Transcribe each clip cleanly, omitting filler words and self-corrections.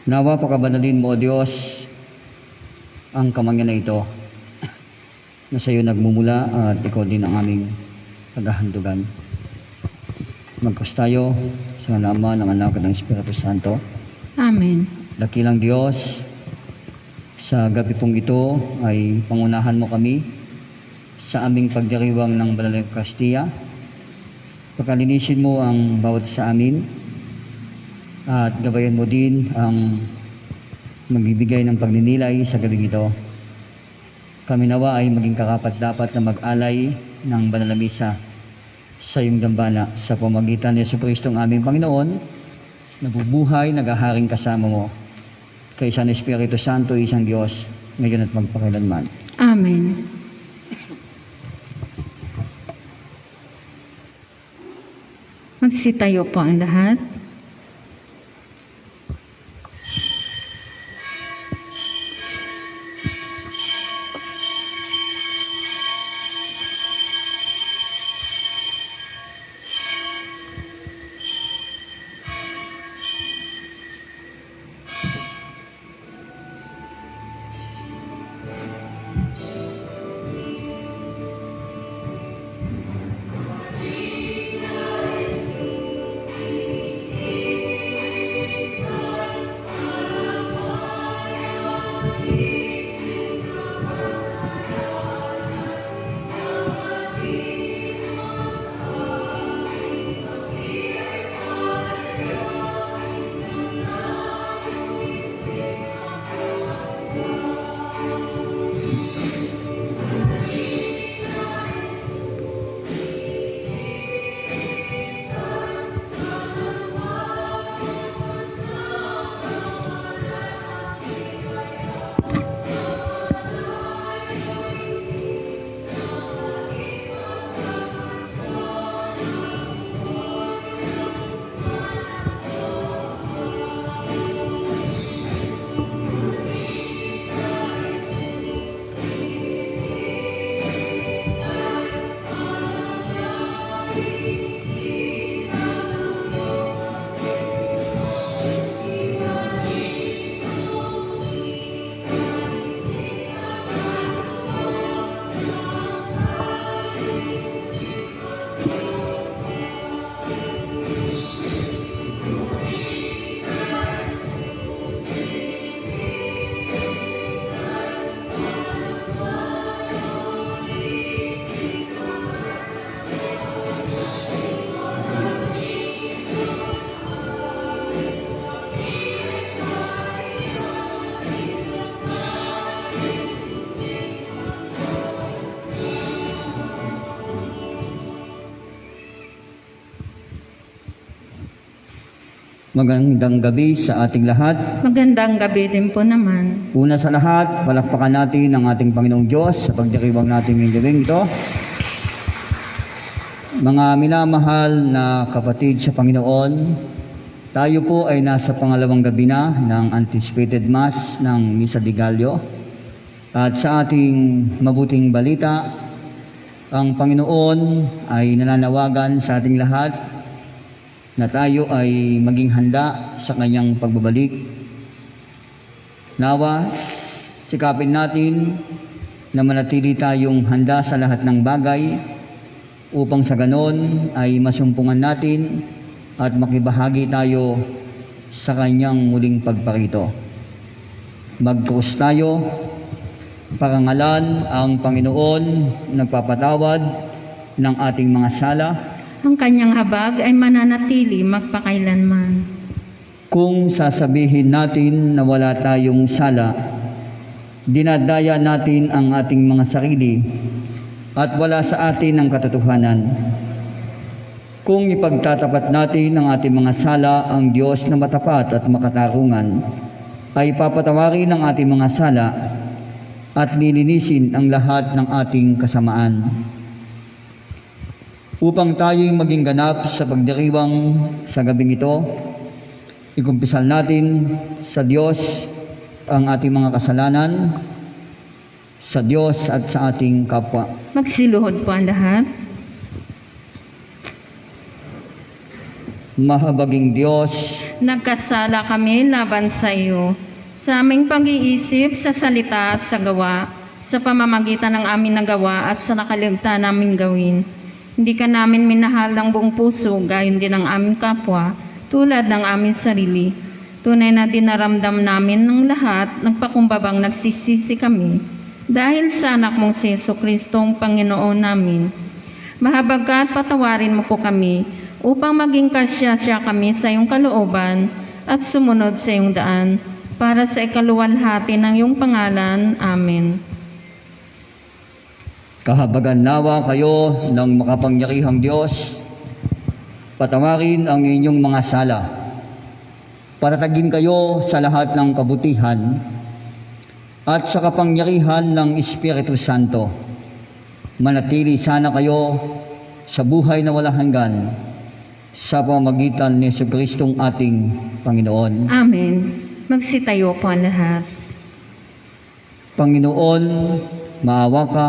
Nawa pakabanalin mo, O Diyos, ang kamangyan na ito na sa iyo nagmumula at ikaw din ang aming paghahandugan. Magkas tayo sa Ama, ng Anak at ng Espiritu Santo. Amen. Dakilang Diyos, sa gabi pong ito ay pangunahan mo kami sa aming pagdiriwang ng Banal na Eucharistia. Pakalinisin mo ang bawat sa amin at gabayan mo din ang magbibigay ng pagninilay sa gabi ito. Kami nawa ay maging karapat-dapat na mag-alay ng banal na misa sa iyong dambana sa pamagitan ni Jesucristo ang aming Panginoon, nabubuhay, naghaharing kasama mo. Kaysa ng Espiritu Santo, isang Diyos, ngayon at magpakailanman. Amen. Magsitayo po ang lahat. Magandang gabi sa ating lahat. Magandang gabi din po naman. Una sa lahat, palakpakan natin ang ating Panginoong Diyos sa pagdiriwang natin ngayong gabing ito. Mga minamahal na kapatid sa Panginoon, tayo po ay nasa pangalawang gabi na ng anticipated Mass ng Misa de Gallo. At sa ating mabuting balita, ang Panginoon ay nananawagan sa ating lahat na tayo ay maging handa sa kanyang pagbabalik. Nawa, sikapin natin na manatili tayong handa sa lahat ng bagay upang sa ganon ay masumpungan natin at makibahagi tayo sa kanyang muling pagparito. Magkrus tayo, parangalan ang Panginoon nagpapatawad ng ating mga sala. Ang kanyang habag ay mananatili magpakailanman. Kung sasabihin natin na wala tayong sala, dinadaya natin ang ating mga sarili at wala sa atin ang katotohanan. Kung ipagtatapat natin ang ating mga sala, ang Diyos na matapat at makatarungan ay papatawarin ang ating mga sala at lilinisin ang lahat ng ating kasamaan. Upang tayo'y maging ganap sa pagdiriwang sa gabing ito, ikumpisal natin sa Diyos ang ating mga kasalanan, sa Diyos at sa ating kapwa. Magsiluhod po ang lahat. Mahabaging Diyos, Nagkasala kami laban sa iyo. Sa aming pag-iisip, sa salita at sa gawa, sa pamamagitan ng aming nagawa at sa nakaligtaan namin gawin. Hindi ka namin minahal ng buong puso, gayon din ang aming kapwa, tulad ng aming sarili. Tunay na dinaramdam namin ng lahat, nagpakumbabang nagsisisi kami. Dahil sa anak mong si Jesucristong Panginoon namin. Mahabag ka at patawarin mo po kami, upang maging kasya kami sa iyong kalooban at sumunod sa iyong daan, para sa ikaluwalhati ng iyong pangalan. Amen. kahabagan nawa kayo ng makapangyarihang Diyos, patawarin ang inyong mga sala, patatagin kayo sa lahat ng kabutihan, at sa kapangyarihan ng Espiritu Santo. Manatili sana kayo sa buhay na walang hanggan, sa pamamagitan ni Jesucristong ating Panginoon. Amen. Magsitayo po ang lahat. Panginoon, maawa ka.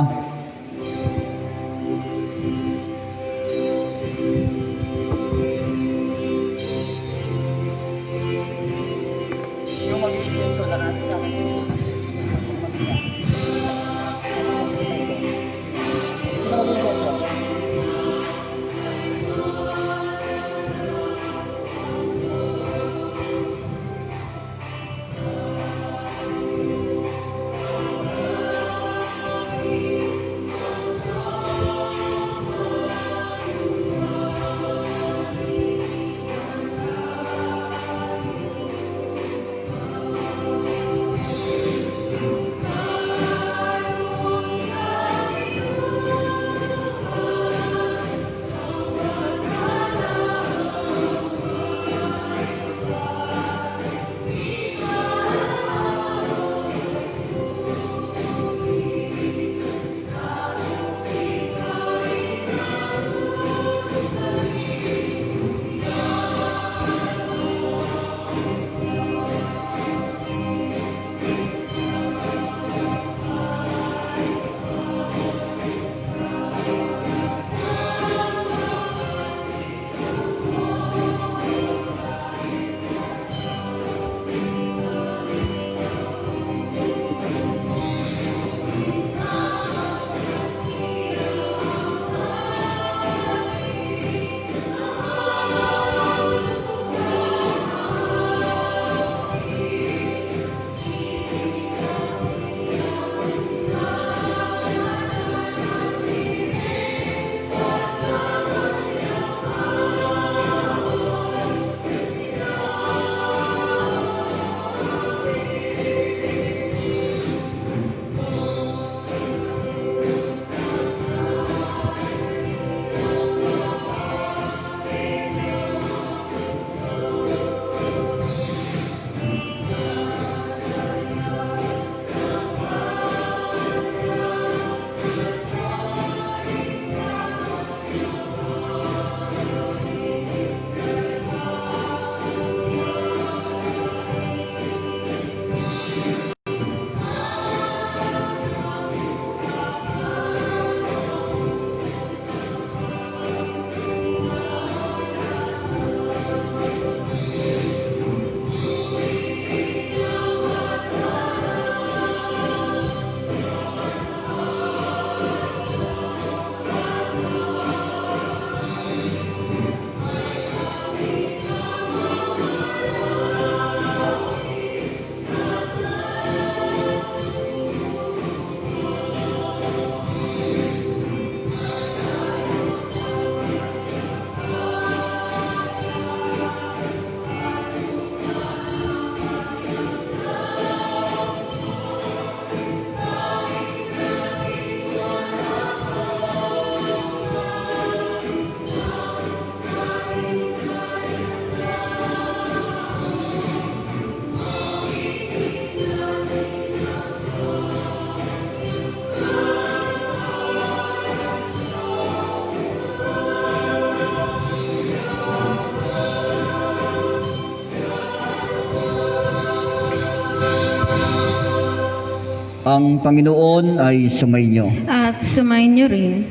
Ang Panginoon ay sumainyo. At sumayin niyo rin.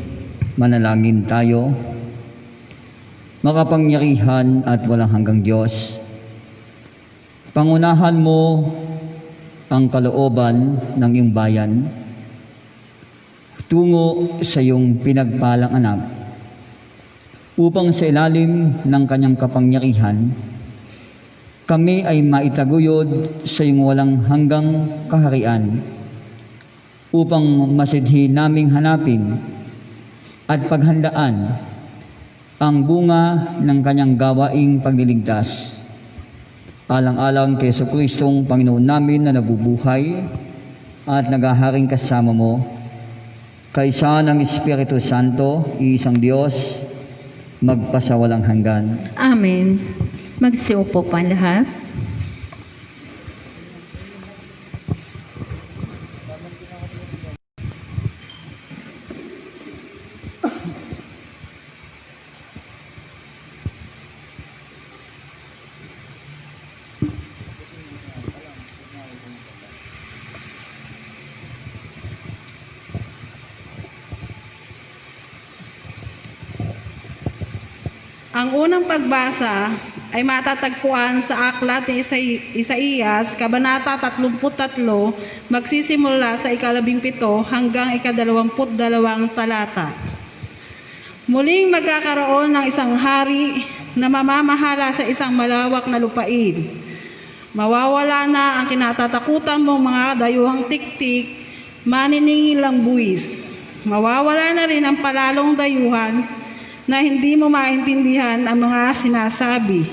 Manalangin tayo. makapangyarihan at walang hanggang Diyos. Pangunahan mo ang kalooban ng iyong bayan tungo sa iyong pinagpalang anak upang sa ilalim ng kanyang kapangyarihan, kami ay maitaguyod sa iyong walang hanggang kaharian upang masidhi naming hanapin at paghandaan ang bunga ng kanyang gawaing pagliligtas. Alang-alang kay Jesucristong Panginoon namin na nabubuhay at naghaharing kasama mo, kaysa ng Espiritu Santo, iisang Diyos, magpasawalang hanggan. Amen. Magsiupo pa lahat. Ang unang pagbasa ay matatagpuan sa aklat ni Isaías, Kabanata 33, magsisimula sa 17 hanggang 22 talata. Muling magkakaroon ng isang hari na mamamahala sa isang malawak na lupain. Mawawala na ang kinatatakutan mong mga dayuhang tiktik, maniningil ang buwis. Mawawala na rin ang palalong dayuhan na hindi mo maintindihan ang mga sinasabi.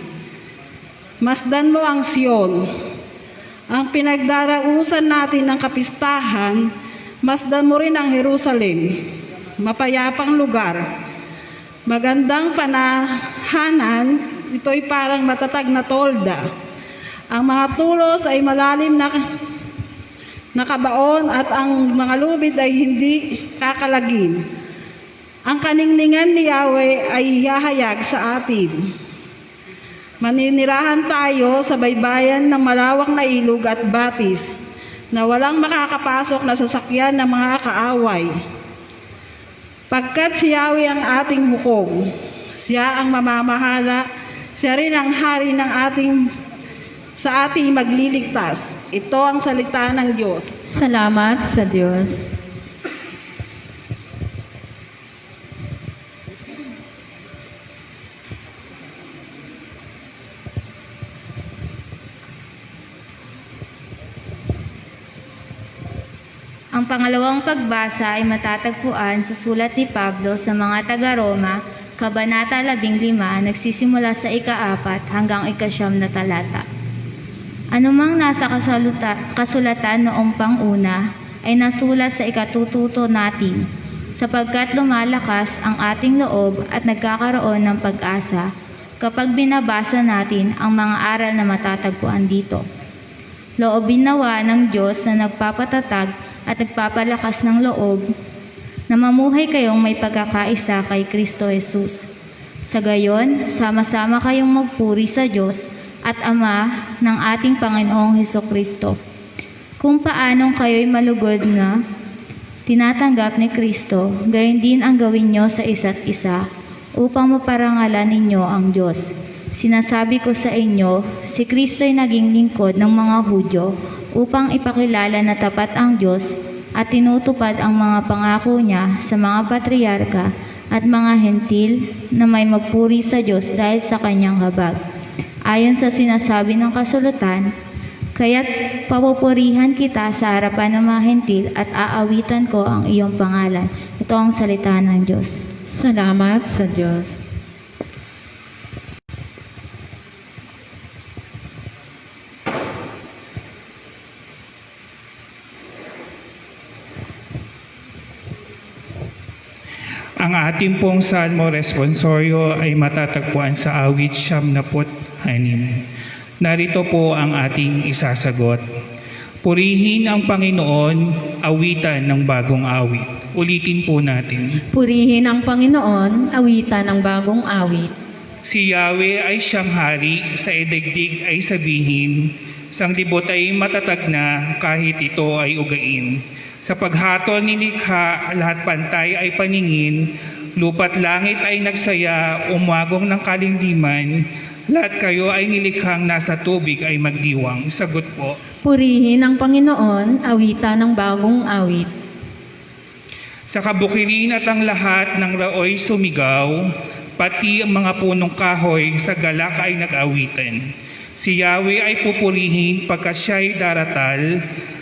Masdan mo ang Sion, ang pinagdarausan natin ng kapistahan, masdan mo rin ang Jerusalem, mapayapang lugar. Magandang panahanan, ito'y parang matatag na tolda. Ang mga tulos ay malalim na nakabaon at ang mga lubid ay hindi kakalagin. Ang kaningningan ni Yahweh ay hahayag sa atin. Maninirahan tayo sa baybayan ng malawak na ilog at batis na walang makakapasok na sasakyan ng mga kaaway. Pagkat si Yahweh ang ating hukom, siya ang mamamahala, siya rin ang hari ng sa ating magliligtas. Ito ang salita ng Diyos. Salamat sa Diyos. Ang pangalawang pagbasa ay matatagpuan sa sulat ni Pablo sa mga taga-Roma, Kabanata 15, nagsisimula sa 4 hanggang 9 na talata. Anumang nasa kasulatan noong panguna ay nasulat sa ikatututo natin, sapagkat lumalakas ang ating loob at nagkakaroon ng pag-asa kapag binabasa natin ang mga aral na matatagpuan dito. Loobin nawa ng Diyos na nagpapatatag at nagpapalakas ng loob na mamuhay kayong may pagkakaisa kay Kristo Jesus. Sa gayon, sama-sama kayong magpuri sa Diyos at Ama ng ating Panginoong Hesukristo. Kung paanong kayo'y malugod na tinatanggap ni Kristo, gayon din ang gawin nyo sa isa't isa upang maparangalan ninyo ang Diyos. Sinasabi ko sa inyo, si Kristo'y naging lingkod ng mga Hudyo upang ipakilala na tapat ang Diyos at tinutupad ang mga pangako niya sa mga patriarka at mga hentil na may magpuri sa Diyos dahil sa kanyang habag. Ayon sa sinasabi ng kasulatan, kaya't papupurihan kita sa harapan ng mga hentil at aawitan ko ang iyong pangalan. Ito ang salita ng Diyos. Salamat sa Diyos. Ang ating pong Salmo Responsorio ay matatagpuan sa awit 76. Narito po ang ating isasagot. Purihin ang Panginoon, awitan ng bagong awit. Ulitin po natin. Purihin ang Panginoon, awitan ng bagong awit. Si Yahweh ay siyang hari, sa daigdig ay sabihin, sanglibot ay matatag na kahit ito ay ugain. Sa paghatol ni likha, lahat pantay ay paningin, Lupa't langit ay nagsaya, umagong ng kalindiman, lahat kayo ay nilikhang nasa tubig ay magdiwang. Sagot po. Purihin ang Panginoon, awitan ng bagong awit. Sa kabukirin at ang lahat ng raoy sumigaw, pati ang mga punong kahoy sa galak ay nag-awitan. Si Yahweh ay pupurihin pagka siya'y daratal,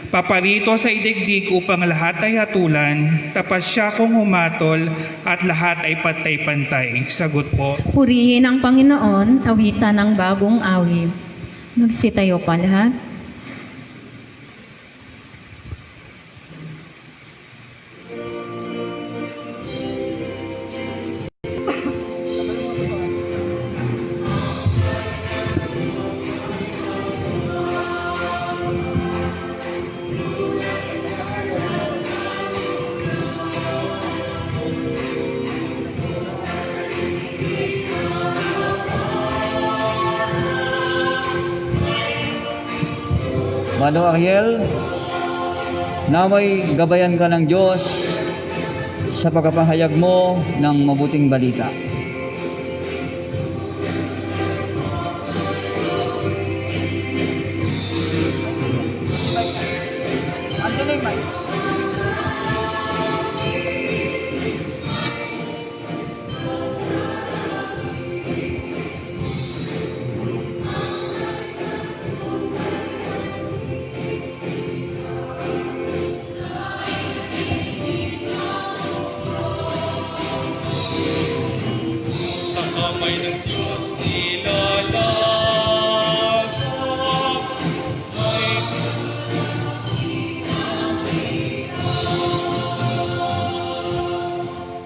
paparito sa idigdig upang lahat ay hatulan, tapat siya kung humatol at lahat ay pantay-pantay. Sagot po. Purihin ang Panginoon, awitan ng bagong awit. Magsitayo pa lahat. Mano Ariel, naway gabayan ka ng Diyos sa pagpapahayag mo ng mabuting balita.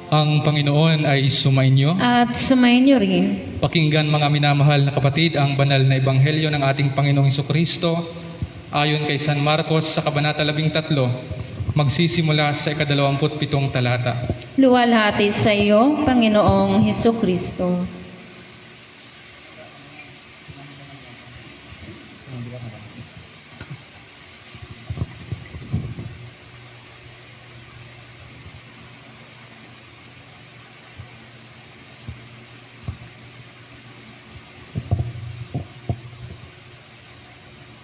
Ang Panginoon ay sumainyo. At sumayin niyo rin. Pakinggan mga minamahal na kapatid ang banal na ebanghelyo ng ating Panginoong Hesukristo ayon kay San Marcos sa Kabanata 13, magsisimula sa 27 talata. Luwalhati sa iyo, Panginoong Hesukristo.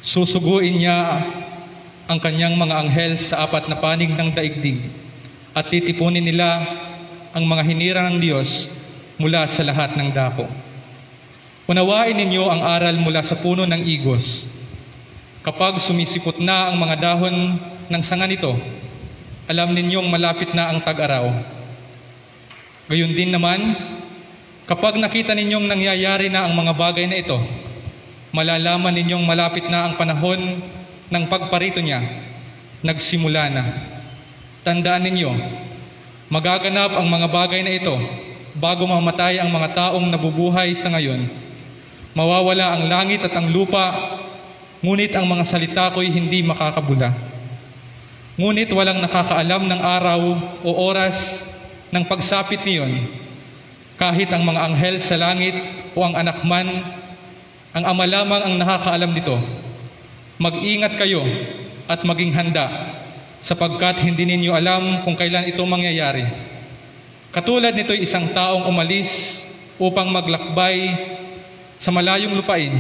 Susuguin niya ang kanyang mga anghel sa apat na panig ng daigdig at titipunin nila ang mga hinirang ng Diyos mula sa lahat ng dako. Unawain ninyo ang aral mula sa puno ng igos. Kapag sumisipot na ang mga dahon ng sanga nito, alam ninyong malapit na ang tag-araw. Gayon din naman, kapag nakita ninyong nangyayari na ang mga bagay na ito, malalaman ninyong malapit na ang panahon ng pagparito niya. Nagsimula na. Tandaan ninyo, magaganap ang mga bagay na ito bago mamatay ang mga taong nabubuhay sa ngayon. Mawawala ang langit at ang lupa, ngunit ang mga salita ko'y hindi makakabula. Ngunit walang nakakaalam ng araw o oras ng pagsapit niyon, kahit ang mga anghel sa langit o ang anak man. Ang Ama lamang ang nakakaalam nito. Mag-ingat kayo at maging handa, sapagkat hindi ninyo alam kung kailan ito mangyayari. Katulad nito'y isang taong umalis upang maglakbay sa malayong lupain.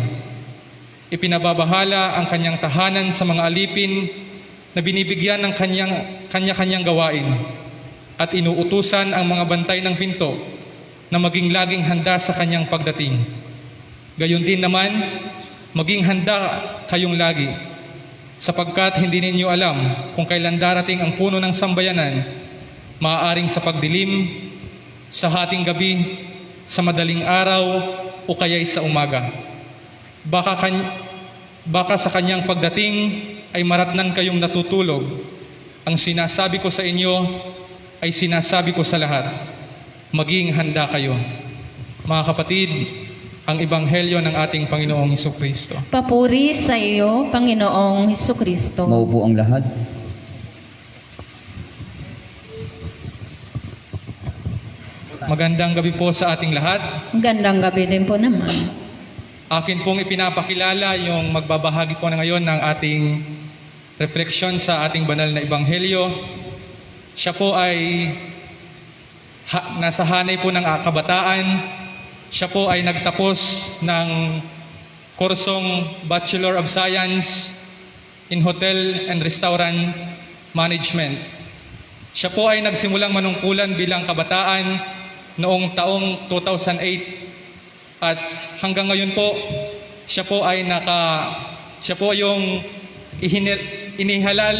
Ipinababahala ang kanyang tahanan sa mga alipin na binibigyan ng kanya-kanyang gawain at inuutusan ang mga bantay ng pinto na maging laging handa sa kanyang pagdating. Gayon din naman, maging handa kayong lagi, sapagkat hindi ninyo alam kung kailan darating ang puno ng sambayanan, maaaring sa pagdilim, sa hating gabi, sa madaling araw, o kaya'y sa umaga. Baka sa kanyang pagdating ay maratnan kayong natutulog. Ang sinasabi ko sa inyo ay sinasabi ko sa lahat. Maging handa kayo. Mga kapatid, ang ebanghelyo ng ating Panginoong Hesukristo. Papuri sa iyo, Panginoong Hesukristo. Maupo ang lahat. Magandang gabi po sa ating lahat. Gandang gabi din po naman. Akin pong ipinapakilala yung magbabahagi po na ngayon ng ating refleksyon sa ating banal na ebanghelyo. Siya po ay nasa hanay po ng kabataan. Siya po ay nagtapos ng kursong Bachelor of Science in Hotel and Restaurant Management. Siya po ay nagsimulang manungkulan bilang kabataan noong taong 2008 at hanggang ngayon po siya po yung inihalal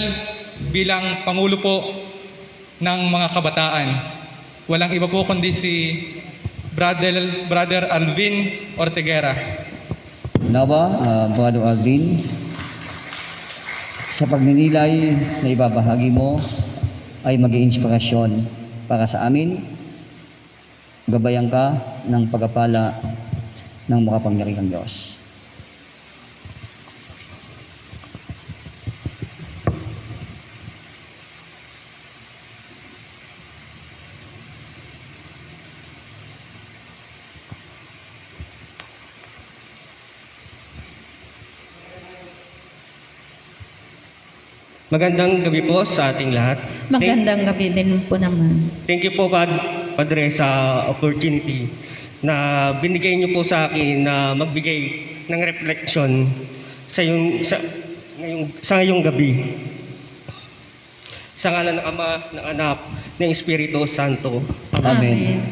bilang Pangulo po ng mga kabataan. Walang iba po kundi si Brother Alvin Ortegera. Nawa, Brother Alvin, sa pagninilay na ibabahagi mo ay maging inspirasyon para sa amin. Gabayan ka ng pagpapala ng makapangyarihang Diyos. Magandang gabi po sa ating lahat. Magandang gabi din po naman. Thank you po, Padre, sa opportunity na binigay niyo po sa akin na magbigay ng reflection sa ngayong gabi. Sa ngalan ng Ama, ng Anak, ng Espiritu Santo. Amen.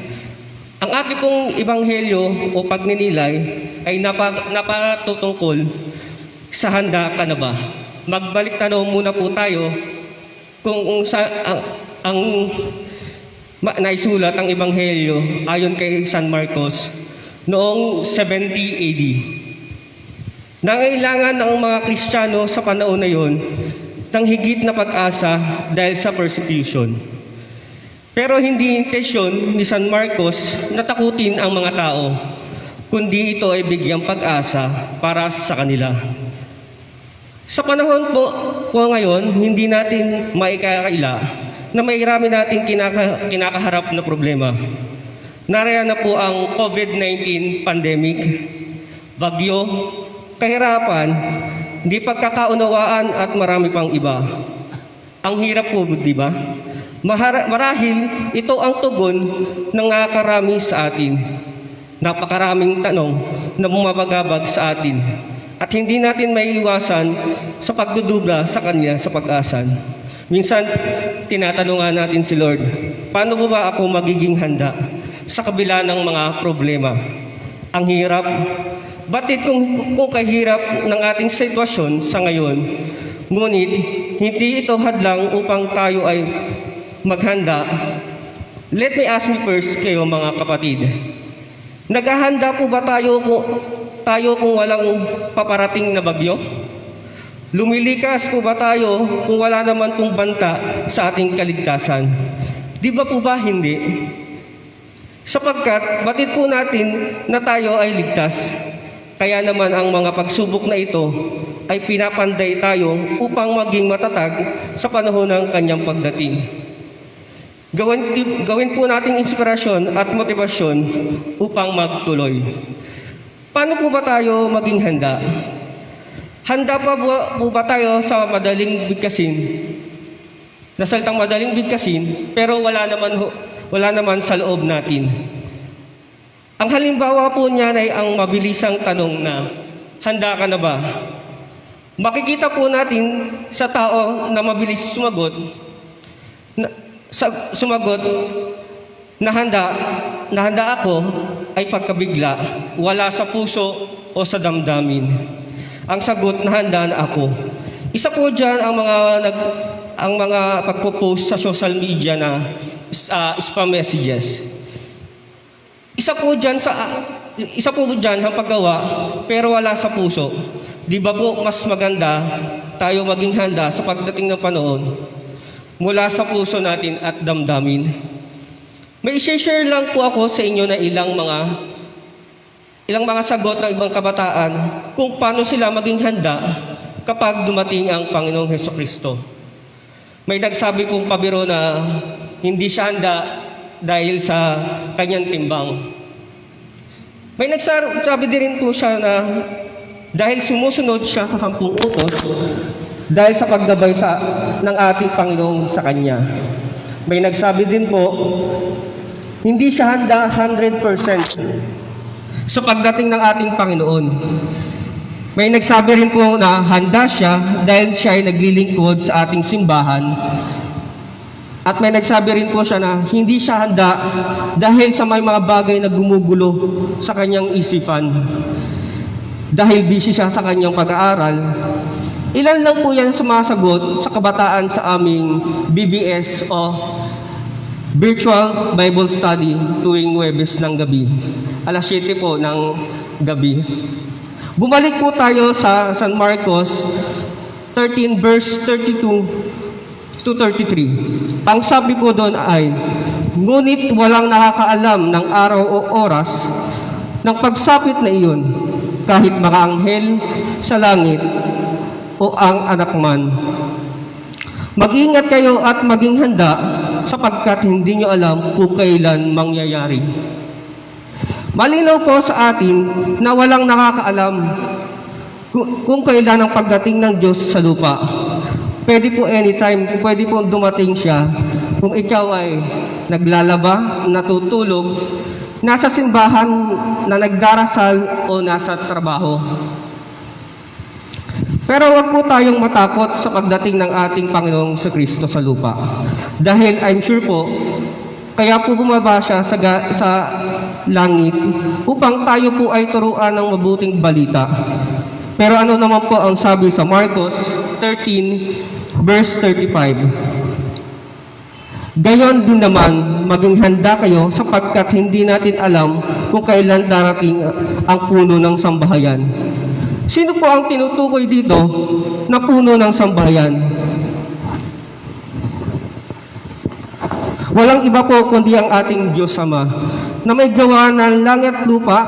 Ang ating pong ebanghelyo o pagninilay ay napatutungkol sa handa ka na ba? Magbalik tanong muna po tayo kung naisulat ang ebanghelyo ayon kay San Marcos noong 70 AD. Nangailangan ng mga Kristiyano sa panahon na yon ng higit na pag-asa dahil sa persecution. Pero hindi intensyon ni San Marcos na takutin ang mga tao, kundi ito ay bigyang pag-asa para sa kanila. Sa panahon po ngayon, hindi natin maikakaila na may rami nating kinakaharap na problema. Nariyan na po ang COVID-19 pandemic, bagyo, kahirapan, di pagkakaunawaan at marami pang iba. Ang hirap po, di ba? Marahil ito ang tugon ng nakakarami sa atin. Napakaraming tanong na bumabagabag sa atin. At hindi natin maiiwasan sa pagdudubla sa Kanya sa pag-asa. Minsan, tinatanungan natin si Lord, paano ba ako magiging handa sa kabila ng mga problema? Ang hirap. Batit kung kahirap ng ating sitwasyon sa ngayon, ngunit hindi ito hadlang upang tayo ay maghanda. Let me ask me first kayo mga kapatid. Naghahanda po ba tayo kung walang paparating na bagyo? Lumilikas po ba tayo kung wala naman pong banta sa ating kaligtasan? Di ba po ba hindi? Sapagkat batid po natin na tayo ay ligtas. Kaya naman ang mga pagsubok na ito ay pinapanday tayo upang maging matatag sa panahon ng kanyang pagdating. Gawin po nating inspirasyon at motibasyon upang magtuloy. Paano po ba tayo maging handa? Handa pa po ba tayo sa madaling bigkasin? Nasalitang madaling bigkasin, pero wala naman sa loob natin. Ang halimbawa po niyan ay ang mabilisang tanong na, handa ka na ba? Makikita po natin sa tao na mabilis sumagot na handa ako ay pagkabigla, wala sa puso o sa damdamin. Ang sagot na handa na ako. Isa po dyan ang mga pagpo-post sa social media na spam messages. Isa po dyan ang paggawa pero wala sa puso. Di ba po mas maganda tayo maging handa sa pagdating ng panahon mula sa puso natin at damdamin? May i-share lang po ako sa inyo na ilang mga sagot ng ibang kabataan kung paano sila maging handa kapag dumating ang Panginoong Hesukristo. May nagsabi pong pabiro na hindi siya handa dahil sa kanyang timbang. May nagsabi din rin po siya na dahil sumusunod siya sa 10 utos dahil sa paggabay ng ating Panginoong sa kanya. May nagsabi din po hindi siya handa 100% sa pagdating ng ating Panginoon. May nagsabi rin po na handa siya dahil siya ay naglilingkod sa ating simbahan. At may nagsabi rin po siya na hindi siya handa dahil sa may mga bagay na gumugulo sa kanyang isipan. Dahil busy siya sa kanyang pag-aaral. Ilan lang po yan sumasagot sa kabataan sa aming BBS o Virtual Bible Study tuwing Huwebes ng gabi. Alas 7 po ng gabi. Bumalik po tayo sa San Marcos 13 verse 32 to 33. Ang sabi po doon ay, ngunit walang nakakaalam ng araw o oras ng pagsapit na iyon, kahit mga anghel sa langit o ang anak man. Mag-ingat kayo at maging handa sapagkat hindi nyo alam kung kailan mangyayari. Malinaw po sa atin na walang nakakaalam kung kailan ang pagdating ng Diyos sa lupa. Pwede po anytime, pwede po dumating siya kung ikaw ay naglalaba, natutulog, nasa simbahan na nagdarasal o nasa trabaho. Pero wag po tayong matakot sa pagdating ng ating Panginoong Kristo sa lupa. Dahil I'm sure po, kaya po bumaba siya sa langit upang tayo po ay turuan ng mabuting balita. Pero ano naman po ang sabi sa Marcos 13 verse 35? Gayon din naman, maging handa kayo sapagkat hindi natin alam kung kailan darating ang puno ng sambahayan. Sino po ang tinutukoy dito na puno ng sambahayan? Walang iba po kundi ang ating Diyos Ama na may gawa ng langit at lupa,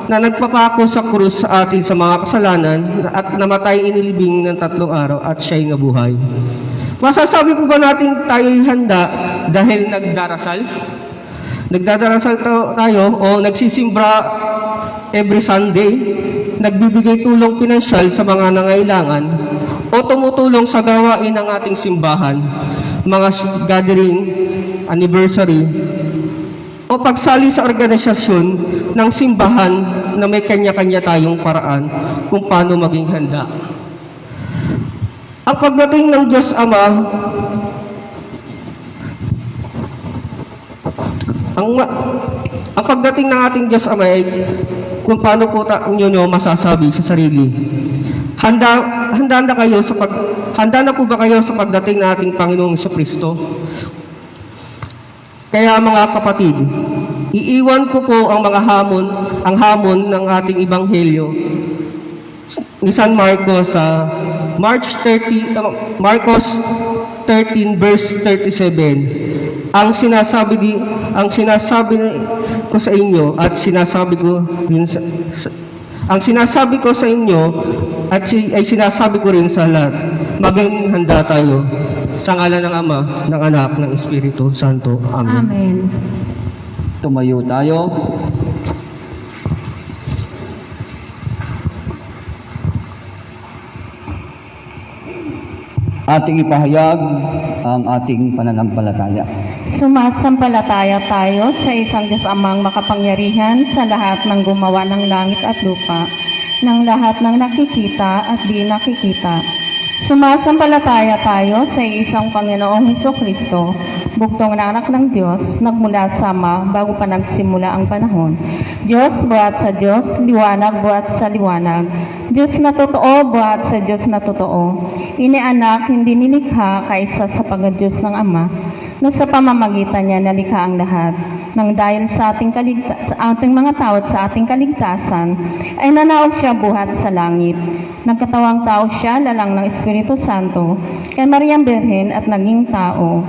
na nagpapako sa krus sa atin sa mga kasalanan at namatay inilibing ng 3 araw at siya'y nabuhay. Masasabi po ba natin tayo'y handa dahil nagdarasal? Nagdadarasal tayo o nagsisimbra every Sunday, nagbibigay tulong pinansyal sa mga nangailangan o tumutulong sa gawain ng ating simbahan, mga gathering, anniversary, o pagsali sa organisasyon ng simbahan na may kanya-kanya tayong paraan kung paano maging handa. Ang pagdating ng Diyos Ama, ang pagdating ng ating Diyos Ama ay kung paano po nyo masasabi sa sarili. Handa na po ba kayo sa pagdating ng ating Panginoong Kristo? Kaya mga kapatid, iiwan ko po ang hamon ng ating Ebanghelyo ni San Marcos sa Marcos 13 verse 37. Ang sinasabi ko sa inyo at sinasabi ko rin sa lahat, maging handa tayo. Sa ngalan ng Ama, ng Anak, ng Espiritu Santo. Amen. Amen. Tumayo tayo. Ating ipahayag ang ating pananampalataya. Sumasampalataya tayo sa isang Diyos Amang makapangyarihan sa lahat ng gumawa ng langit at lupa, ng lahat ng nakikita at di nakikita. Sumasampalataya tayo sa isang Panginoong Hesukristo, buktong na anak ng Diyos, nagmula sa Ama bago pa nagsimula ang panahon. Diyos buhat sa Diyos, liwanag buhat sa liwanag. Diyos na totoo buhat sa Diyos na totoo. Inianak, hindi nilikha kaysa sa pagka-Diyos ng Ama, na sa pamamagitan niya nalikha ang lahat. Nang dahil sa ating mga tao at sa ating kaligtasan, ay nanaog siya buhat sa langit. Nagkatawang tao siya, lalang ng Espiritu Santo, kay Mariang Birhen at naging tao.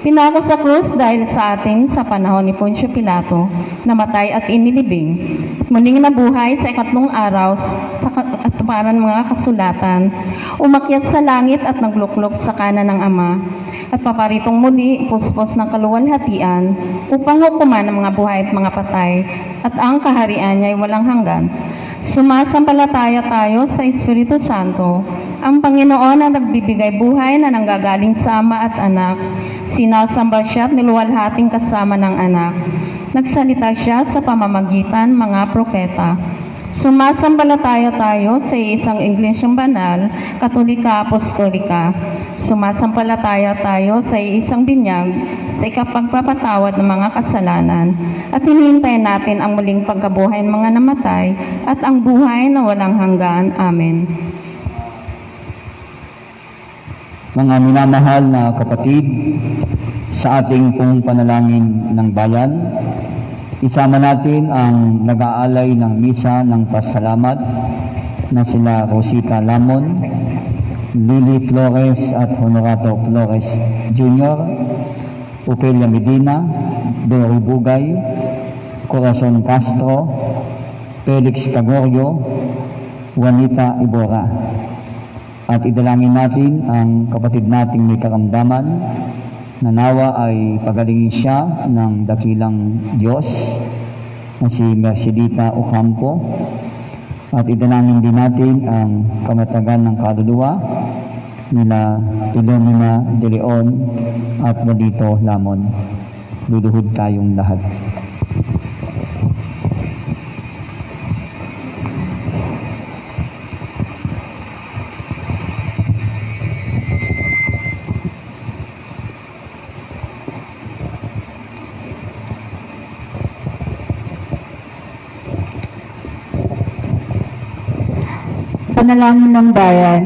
Pinako sa krus dahil sa atin sa panahon ni Poncio Pilato, namatay at inilibing. At muling nabuhay sa 3 araw sa katuparan ng mga kasulatan, umakyat sa langit at nagluklok sa kanan ng Ama, at paparitong muli puspos ng kaluwalhatian upang hukuman ang mga buhay at mga patay, at ang kaharian niya ay walang hanggan. Sumasampalataya tayo sa Espiritu Santo, ang Panginoon na nagbibigay buhay na nanggagaling sa Ama at Anak. Sinasamba siya at niluwalhating kasama ng Anak. Nagsalita siya sa pamamagitan mga propeta. Sumasampalataya tayo sa isang Iglesyang Banal, Katolika, Apostolika. Sumasampalataya tayo sa isang binyag, sa ikapagpapatawad ng mga kasalanan, at hinihintay natin ang muling pagkabuhay ng mga namatay at ang buhay na walang hanggan. Amen. Mga minamahal na kapatid, sa ating pong panalangin ng bayan, isama natin ang nag-aalay ng misa ng pasalamat na sila Rosita Lamon, Lily Flores at Honorato Flores Jr., Opelia Medina, Dory Bugay, Corazon Castro, Felix Tagorio, Juanita Ibora. At idalangin natin ang kapatid nating may karamdaman na nawa ay pagalingin siya ng dakilang Diyos na si Mercedita Ocampo. At idalangin din natin ang kamatagan ng kaluluwa nila Filomena de Leon at Balito Lamon. Luluhod tayong lahat. Panalangin ng bayan.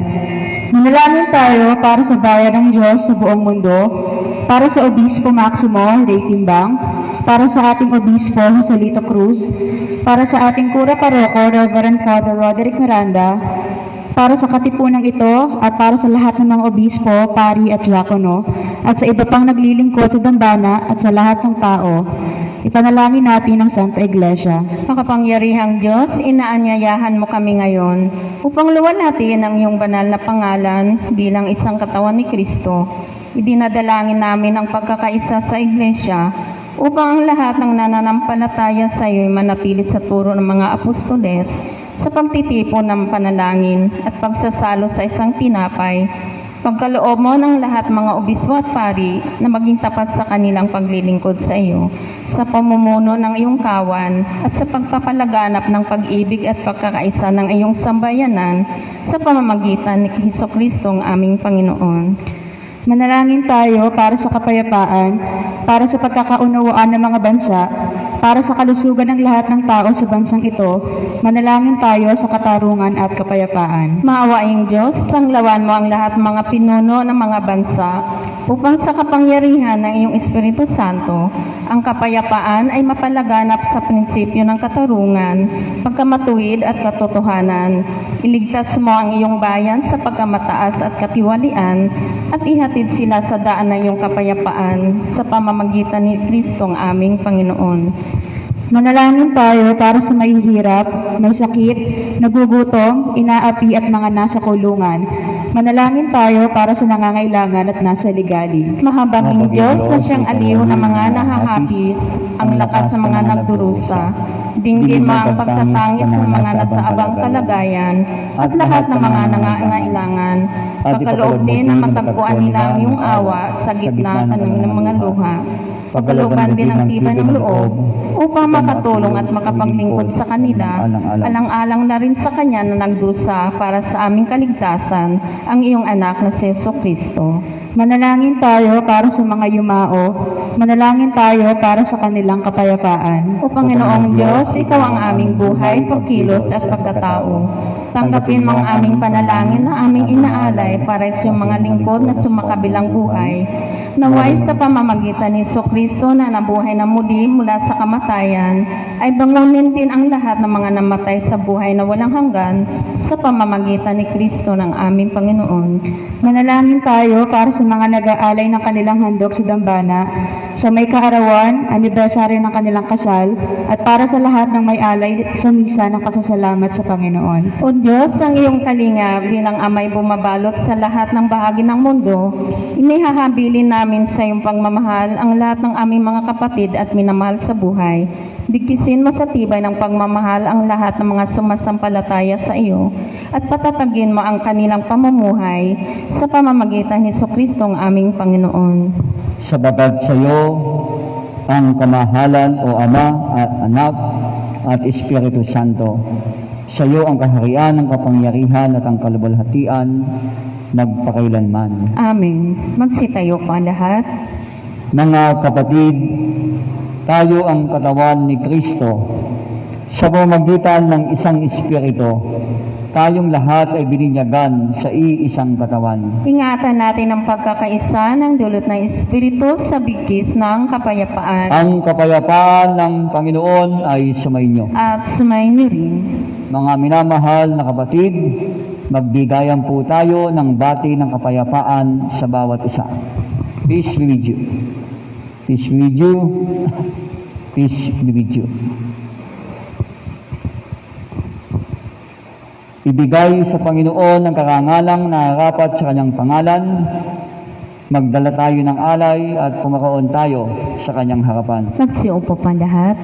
Manalangin tayo para sa bayan ng Diyos sa buong mundo, para sa Obispo Maximo Ray Timbang, para sa ating Obispo Joselito Cruz, para sa ating Kura Paroko Reverend Father Roderick Miranda, para sa katipunang ito at para sa lahat ng mga obispo, pari at diakono, at sa iba pang naglilingkod sa dambana at sa lahat ng tao. Ipanalangin natin ang Santa Iglesia. Makapangyarihang Diyos, inaanyayahan mo kami ngayon upang luwalhatin ang iyong banal na pangalan bilang isang katawan ni Kristo. Idinadalangin namin ang pagkakaisa sa Iglesia upang ang lahat ng nananampalataya sa iyo ay manatili sa turo ng mga apostoles sa pagtitipon ng panalangin at pagsasalo sa isang tinapay. Pagkaloob mo ng lahat mga obispo at pari na maging tapat sa kanilang paglilingkod sa iyo, sa pamumuno ng iyong kawan at sa pagpapalaganap ng pag-ibig at pagkakaisa ng iyong sambayanan sa pamamagitan ni Jesucristo ang aming Panginoon. Manalangin tayo para sa kapayapaan, para sa pagkakaunawaan ng mga bansa, para sa kalusugan ng lahat ng tao sa bansang ito. Manalangin tayo sa katarungan at kapayapaan. Maawaing Diyos, tanglawan mo ang lahat ng mga pinuno ng mga bansa upang sa kapangyarihan ng iyong Espiritu Santo, ang kapayapaan ay mapalaganap sa prinsipyo ng katarungan, pagkamatuwid at katotohanan. Iligtas mo ang iyong bayan sa pagkamataas at katiwalian at ihatid sila sa daan ng iyong kapayapaan sa pamamagitan ni Kristo ang aming Panginoon. Manalangin tayo para sa may hirap, may sakit, nagugutom, inaapi at mga nasa kulungan. Manalangin tayo para sa nangangailangan at nasa ligali. Mahabaging Diyos na siyang aliw ng mga nahahapis, ang lakas ng mga nagdurusa. Dinggin mo ang pagtatangis ng mga nasa abang kalagayan at lahat ng mga nangangailangan. Pagkaloob din na matagpuan nila ang iyong awa sa gitna ng mga luha. Pagkalooban din ang tibay ng loob upang makatulong at makapaglingkod sa kanila, alang-alang na rin sa Kanya na nagdusa para sa aming kaligtasan, ang iyong anak na si Jesucristo. Manalangin tayo para sa mga yumao. Manalangin tayo para sa kanilang kapayapaan. O Panginoong Diyos, Ikaw ang aming buhay, pagkilos at pagkatao. Tanggapin mo ang aming panalangin na aming inaalay para sa iyong mga lingkod na sumakabilang buhay. Naway sa pamamagitan ni Jesucristo na nabuhay na muli mula sa kamatayan, ay bangonin din ang lahat ng mga namatay sa buhay na walang hanggan sa pamamagitan ni Kristo ng aming Panginoon. Manalangin tayo para sa mga nag-aalay ng kanilang handog sa dambana, sa may kaarawan, anibersaryo ng kanilang kasal, at para sa lahat ng may alay sa misa ng pasasalamat sa Panginoon. O Diyos, ang iyong kalinga bilang amay bumabalot sa lahat ng bahagi ng mundo, inihahabilin namin sa iyong pagmamahal ang lahat ng ng aming mga kapatid at minamahal sa buhay. Bigkisin mo sa tibay ng pagmamahal ang lahat ng mga sumasampalataya sa iyo at patatagin mo ang kanilang pamumuhay sa pamamagitan ni Jesucristo ang aming Panginoon. Sabagat sa iyo ang kamahalan o Ama at Anak at Espiritu Santo. Sa iyo ang kaharian, ang kapangyarihan at ang kaluwalhatian magpakailanman. Amen. Magsitayo po ang lahat. Mga kapatid, tayo ang katawan ni Kristo. Sa pamamagitan ng isang Espiritu, tayong lahat ay bininyagan sa iisang katawan. Ingatan natin ang pagkakaisa ng dulot ng Espiritu sa bigkis ng kapayapaan. Ang kapayapaan ng Panginoon ay sumainyo. At sumainyo rin. Mga minamahal na kapatid, magbigayan po tayo ng bati ng kapayapaan sa bawat isa. Peace be with you. Peace be with you. Peace be with you. Ibigay sa Panginoon ang karangalang nararapat sa kanyang pangalan. Magdala tayo ng alay at pumakaon tayo sa kanyang harapan. Magsiupo po ang lahat.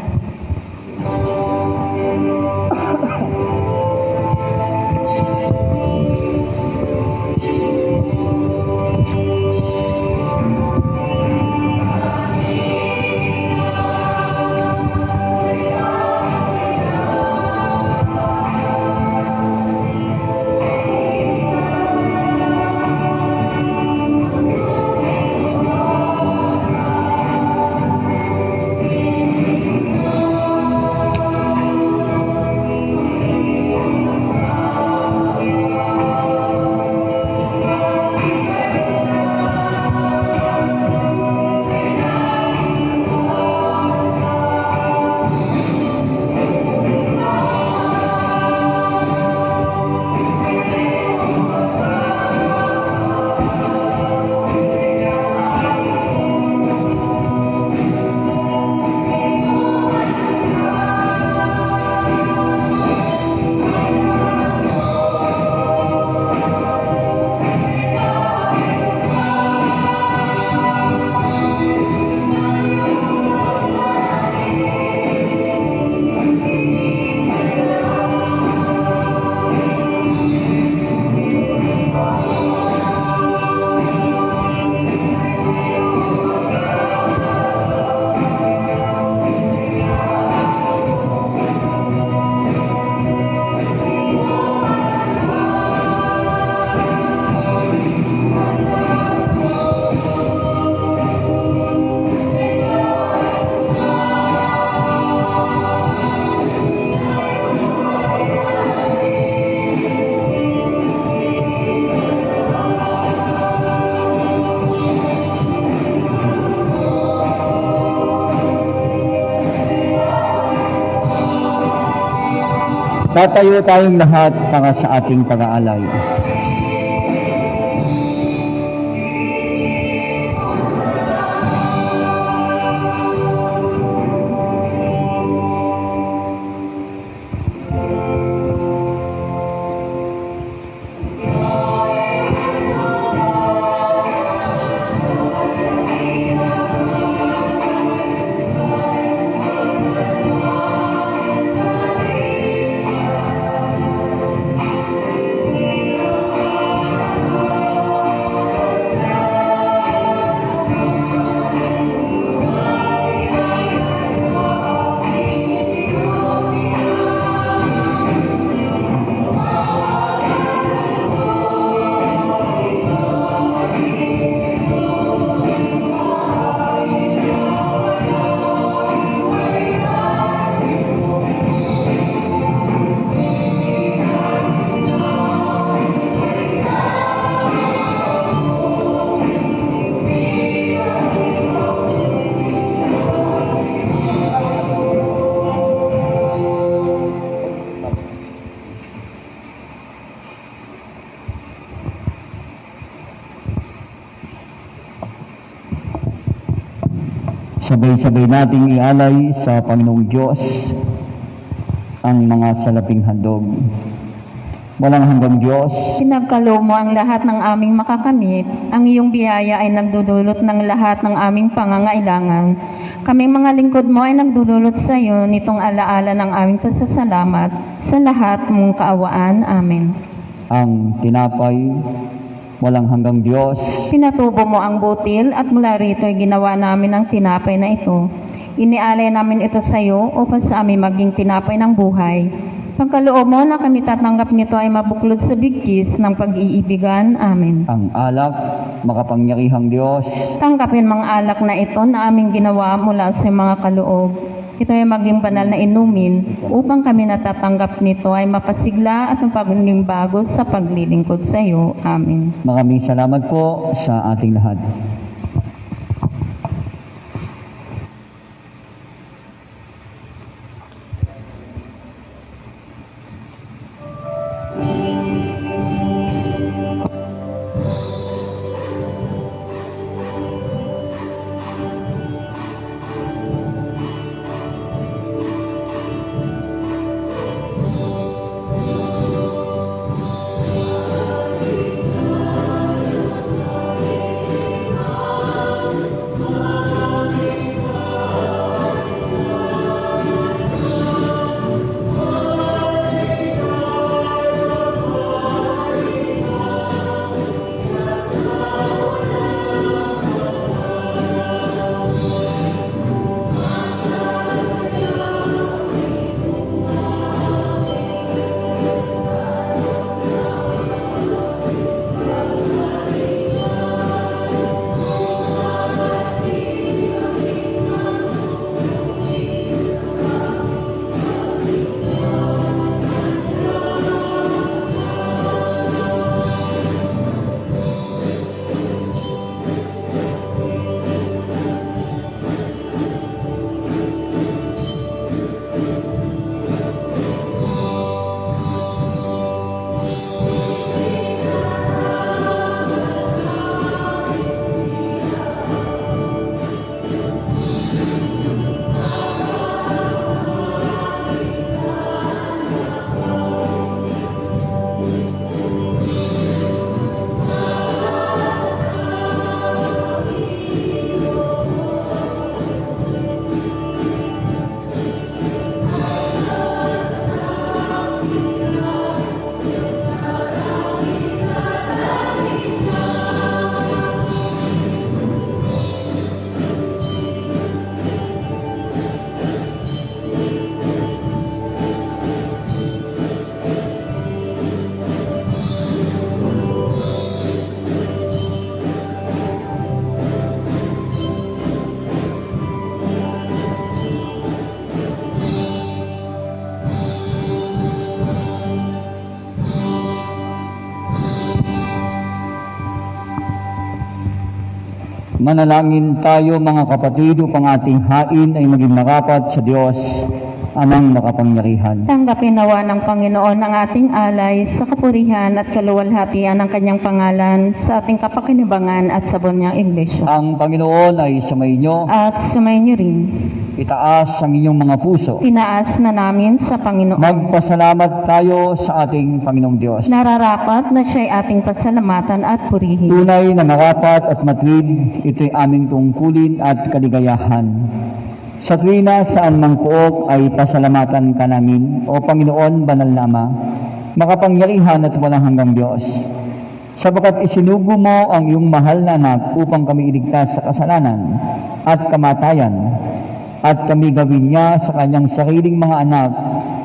Tatayo tayong lahat para sa ating pag-aalay. Sabay-sabay nating ialay sa Panginoong Diyos ang mga salaping handog. walang hanggang Diyos, Pinagkaloob mo ang lahat ng aming makakamit. Ang iyong biyaya ay nagdudulot ng lahat ng aming pangangailangan. Kaming mga lingkod mo ay nagdudulot sa iyo nitong alaala ng aming pasasalamat sa lahat mong kaawaan. Amen. ang tinapay, walang hanggang Diyos, Pinatubo mo ang butil at mula rito ay ginawa namin ang tinapay na ito. Inialay namin ito sa iyo upang sa amin maging tinapay ng buhay. Pagkaloob mo na kami tatanggap nito ay mabuklod sa bigkis ng pag-iibigan. Amen. ang alak, makapangyarihang Diyos, Tanggapin mga alak na ito na aming ginawa mula sa mga kaloob. Ito ay maging banal na inumin upang kami natatanggap nito ay mapasigla at mapaglimbago sa paglilingkod sa iyo. Amen. maraming salamat po sa ating lahat. Manalangin tayo mga kapatid upang ating hain ay maging marapat sa Diyos, Amang makapangyarihan. Tanggapin nawa ng Panginoon ang ating alay sa kapurihan at kaluwalhatian ng kanyang pangalan sa ating kapakinabangan at sa buong niyang iglesia. Ang Panginoon ay sumainyo, At sumayin niyo rin, itaas ang inyong mga puso. tinaas na namin sa Panginoon. Magpasalamat tayo sa ating Panginoong Diyos. Nararapat na siya'y ating pasalamatan at purihin. Tunay na marapat at matuwid, ito'y aming tungkulin at kaligayahan. Sa tuwina saan mang pook ay pasalamatan ka namin, O Panginoon, banal na Ama, makapangyarihan at walang hanggang Diyos. Sapagat isinugo mo ang iyong mahal na anak upang kami iligtas sa kasalanan at kamatayan, at kami gawin niya sa kanyang sariling mga anak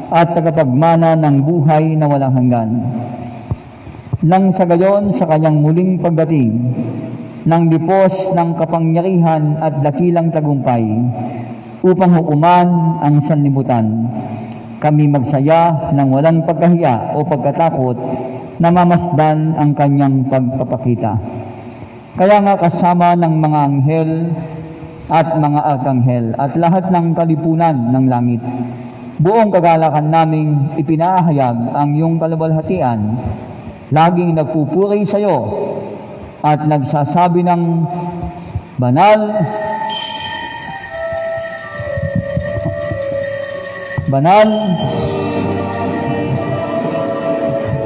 at tagapagmana ng buhay na walang hanggan. Nang sa gayon sa kanyang muling pagdating, ng lipos ng kapangyarihan at dakilang tagumpay, upang hukuman ang sanlibutan, kami magsaya ng walang pagkahiya o pagkatakot na mamasdan ang kanyang pagpapakita. Kaya nga kasama ng mga anghel at mga arkanghel at lahat ng kalipunan ng langit, buong kagalakan naming ipinahayag ang iyong kaluwalhatian, laging nagpupuri sa iyo at nagsasabi ng banal, banal,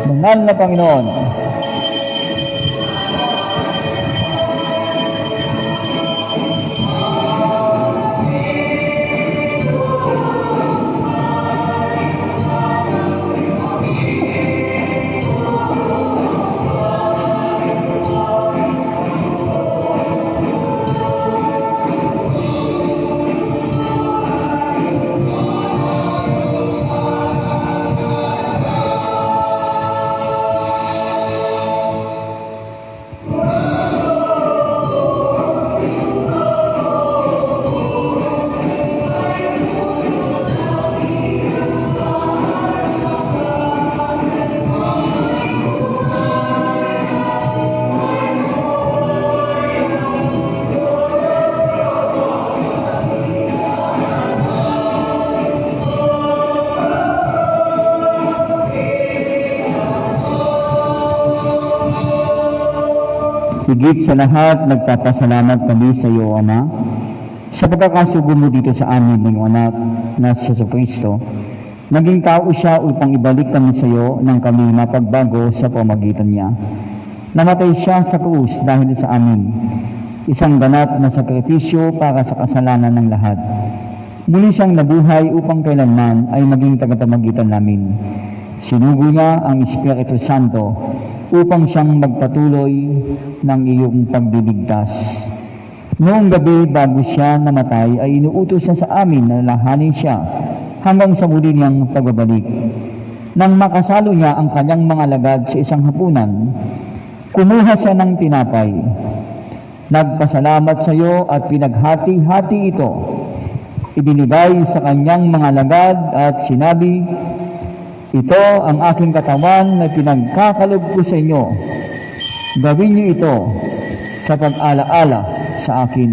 banal, banal na Panginoon. Higit sa lahat, nagpapasalamat kami sa iyo, Ama, sa pagkakasugo mo dito sa amin ng iyong anak na si Jesucristo. Naging tao siya upang ibalik kami sa iyo nang kami mapagbago sa pamagitan niya. Namatay siya sa krus dahil sa amin, isang ganap na sakripisyo para sa kasalanan ng lahat. Muli siyang nabuhay upang kailanman ay maging tagapamagitan namin. Sinugo niya ang Espiritu Santo upang siyang magpatuloy ng iyong pagdiligtas. Noong gabi bago siya namatay ay inuutos siya sa amin na lahanin siya hanggang sa muli niyang pagbabalik. Nang makasalo niya ang kanyang mga alagad sa isang hapunan, kumuha siya ng tinapay. Nagpasalamat sa iyo at pinaghati-hati ito. Ibinigay sa kanyang mga alagad at sinabi, "Ito ang aking katawan na pinagkakalob ko sa inyo. Gawin niyo ito sa pag-alaala sa akin."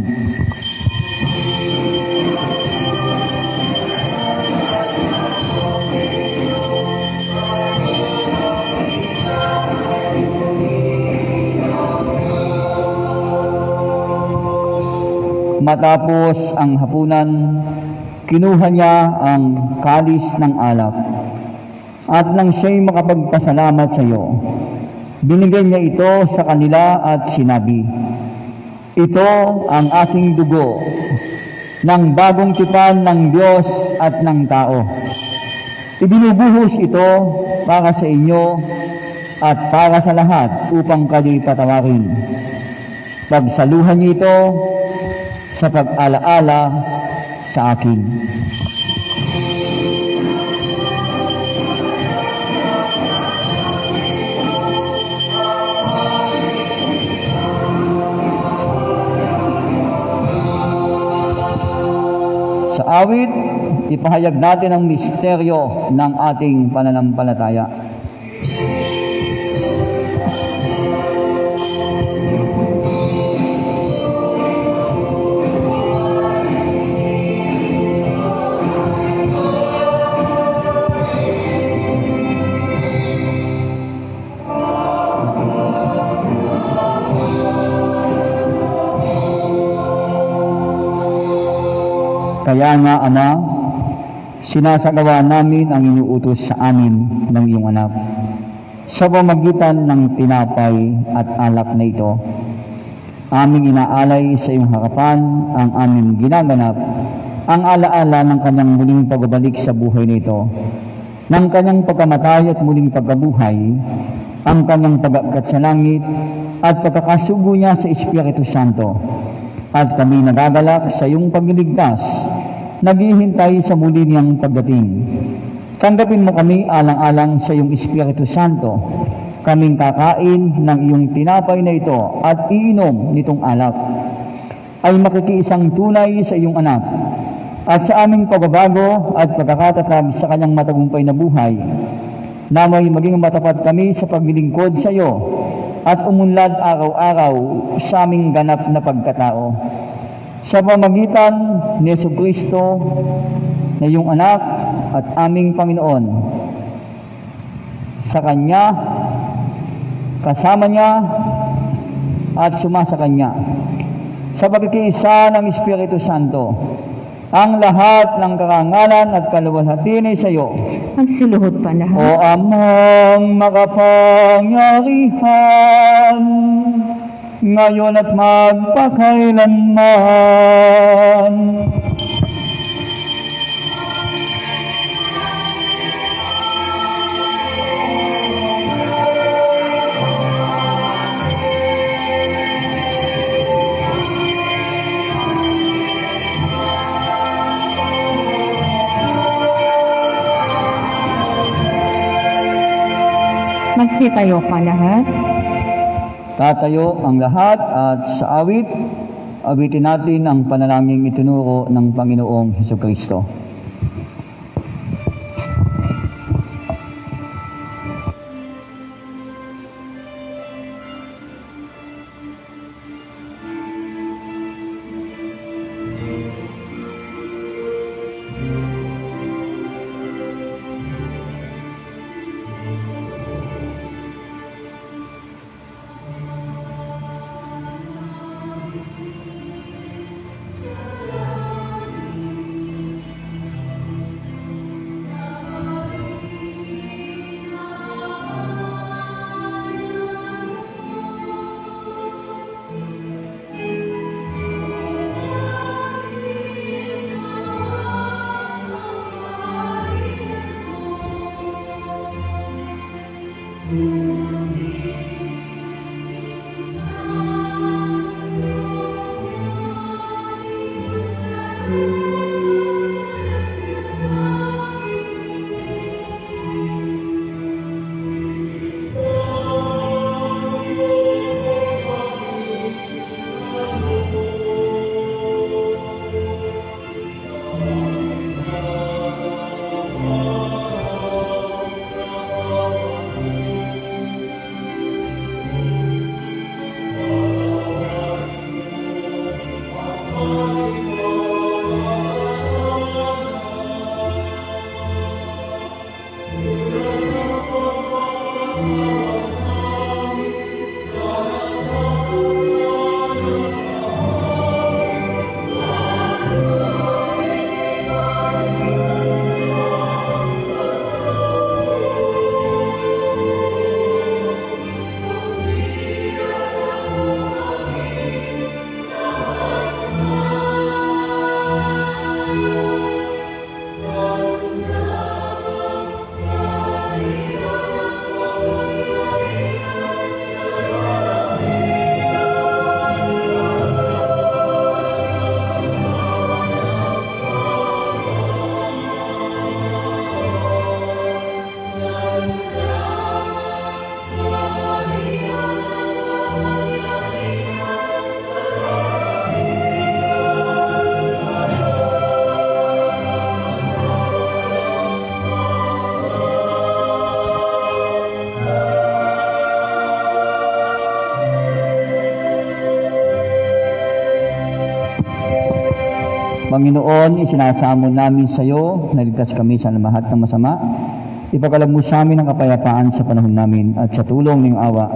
Matapos ang hapunan, kinuha niya ang kalis ng alak. At nang siya'y makapagpasalamat sa iyo, binigay niya ito sa kanila at sinabi, "Ito ang aking dugo ng bagong tipan ng Diyos at ng tao. Ibinubuhos ito para sa inyo at para sa lahat upang kayo'y patawarin. Pagsaluhan niyo ito sa pag-alaala sa akin." Sa awit, ipahayag natin ang misteryo ng ating pananampalataya. Kaya nga, Ama, sinasagawa namin ang inuutos sa amin ng iyong anak. Sa pamagitan ng tinapay at alak na ito, aming inaalay sa iyong harapan ang aming ginaganap, ang alaala ng kanyang muling pagbabalik sa buhay nito, ng kanyang pagkamatay at muling pagkabuhay, ang kanyang pag-akyat sa langit, at pagkakasugo niya sa Espiritu Santo. At kami nagagalak sa iyong pagliligtas, naghihintay sa muli niyang pagdating. Tanggapin mo kami alang-alang sa iyong Espiritu Santo. Kaming kakain ng iyong tinapay na ito at iinom nitong alak, ay makikiisang tunay sa iyong anak. At sa aming pagbabago at pagkakatatag sa kanyang matagumpay na buhay, na may maging matapat kami sa paglilingkod sa iyo at umunlad araw-araw sa aming ganap na pagkatao. Sa pamagitan ni Jesucristo na iyong anak at aming Panginoon, sa Kanya, kasama Niya, at sumasa Kanya, sa pagkikiisa ng Espiritu Santo, ang lahat ng karangalan at kaluwalhati ay sa iyo, Magsiluhod pa O lahat. Amang makapangyarihan, ngayon at magpakailanman. Magsitayo pa lahat. Tatayo ang lahat at sa awit, awitin natin ang panalangin itinuro ng Panginoong Hesukristo. Panginoon, isinasamo namin sa iyo, naligtas kami sa lahat ng masama. Ipagalag mo sa amin ang kapayapaan sa panahon namin at sa tulong ng awa.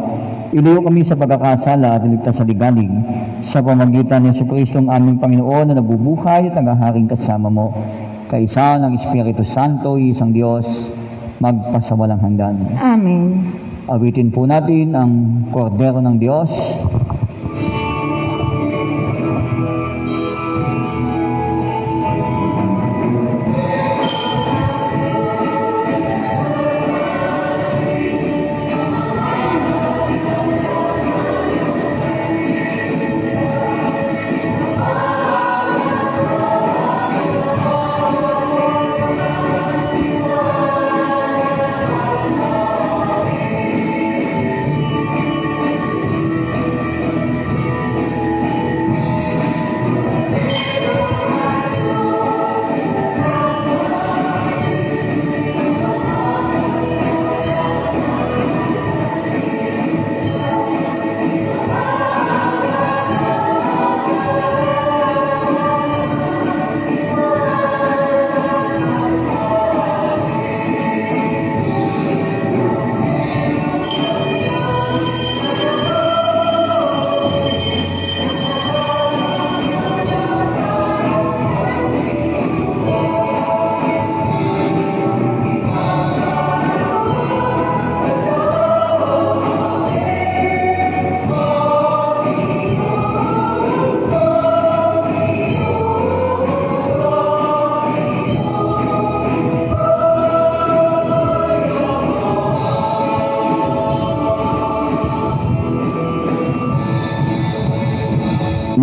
Ilayo kami sa pagkakasala at iligtas sa ligalig sa pamamagitan ng Jesucristo ang aming Panginoon na nabubuhay at naghaharing kasama mo. Kaisa ng Espiritu Santo, isang Diyos, magpasawalang hanggan. Amen. Awitin po natin ang Kordero ng Diyos.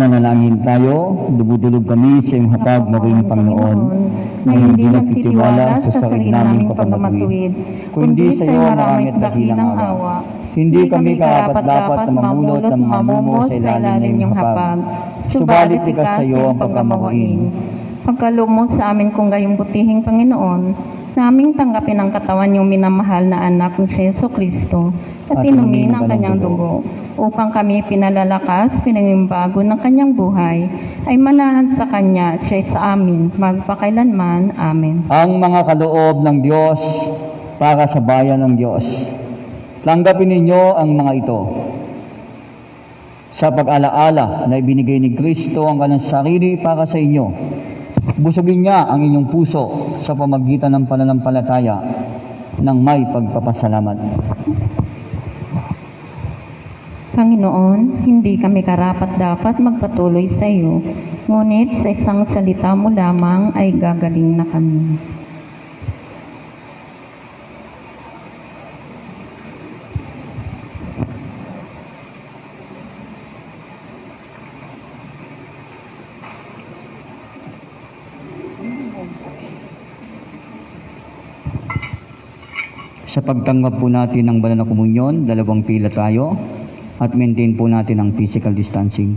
Manalangin tayo, dumudulog kami sa iyong hapag maging Panginoon, na hindi nagtitiwala sa sarili naming pagmamatuwid, kundi sa iyo marami at dakilang awa. Hindi kami karapat-dapat na mamulot ng mamumo sa ilalim niyong hapag, subalit ikas sa iyo ang pagkamawain. Pagkalumot sa amin kung gayong butihing Panginoon, naming tanggapin ang katawan niyong minamahal na anak ni Jesu Kristo at inumin ang kanyang dugo, upang kami pinalalakas, pinangimbago ng kanyang buhay, ay manahan sa kanya at siya sa amin, magpakailanman. Amen. Ang mga kaloob ng Diyos para sa bayan ng Diyos. Tanggapin ninyo ang mga ito. Sa pag-alaala na ibinigay ni Kristo ang kanyang sarili para sa inyo, busugin niya ang inyong puso sa pamagitan ng pananampalataya ng may pagpapasalamat. Panginoon, hindi kami karapat-dapat magpatuloy sa iyo, ngunit sa isang salita mo lamang ay gagaling na kami. Sa pagtanggap po natin ng banal na komunyon, dalawang pila tayo at maintain po natin ang physical distancing.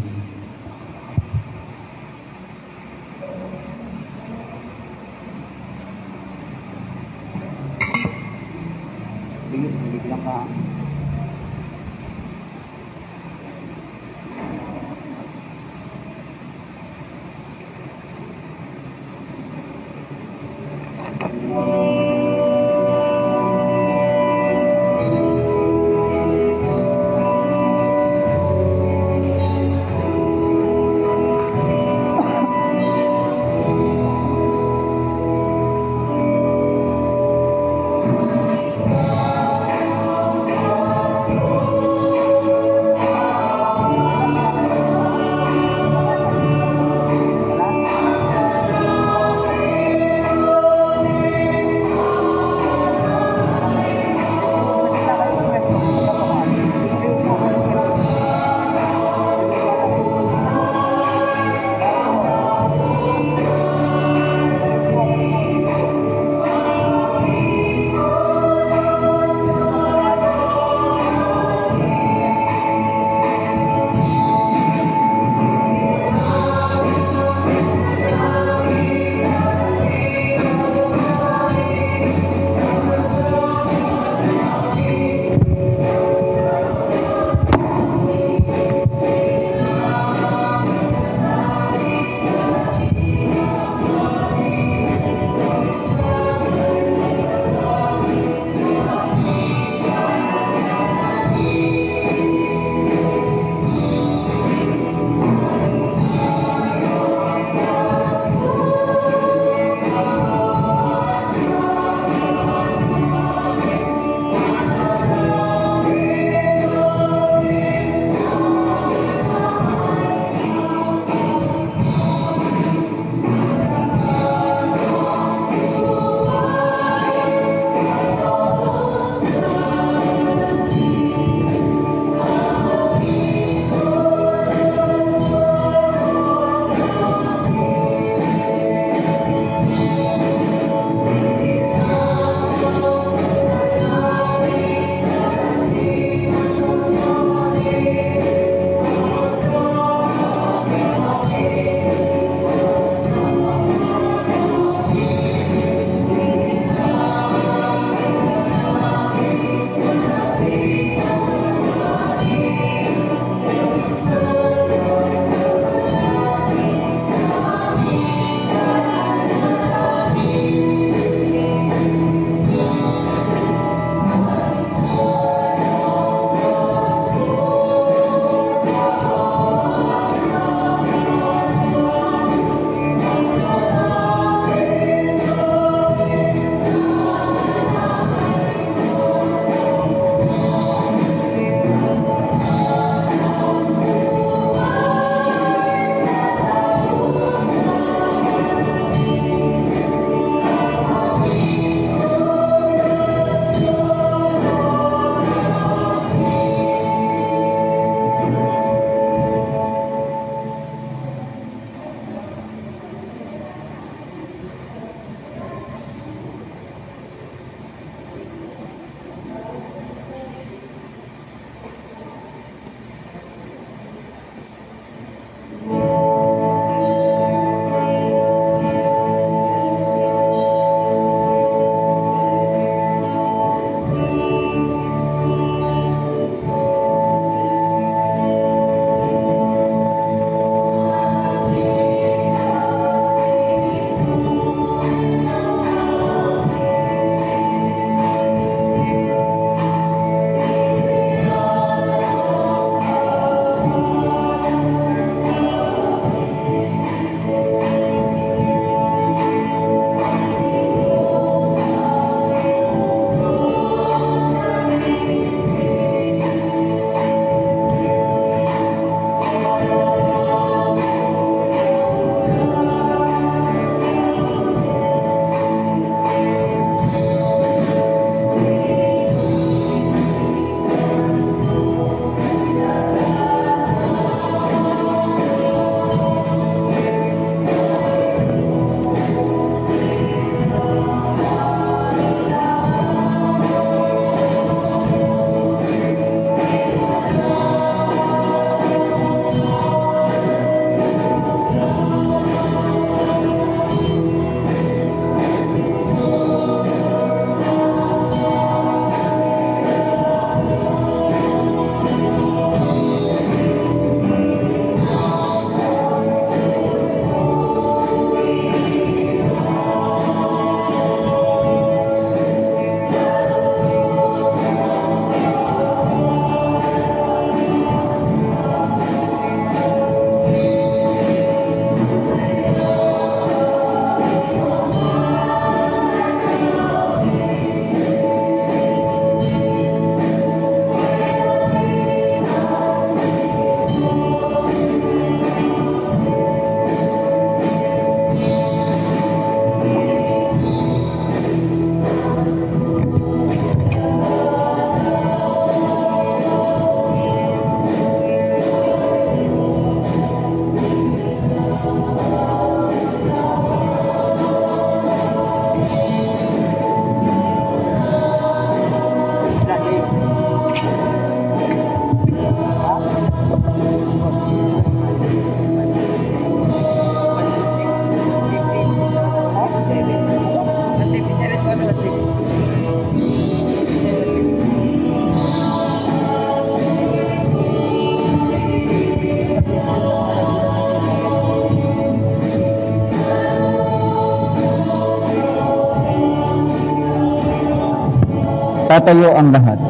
Tatayo ang lahat.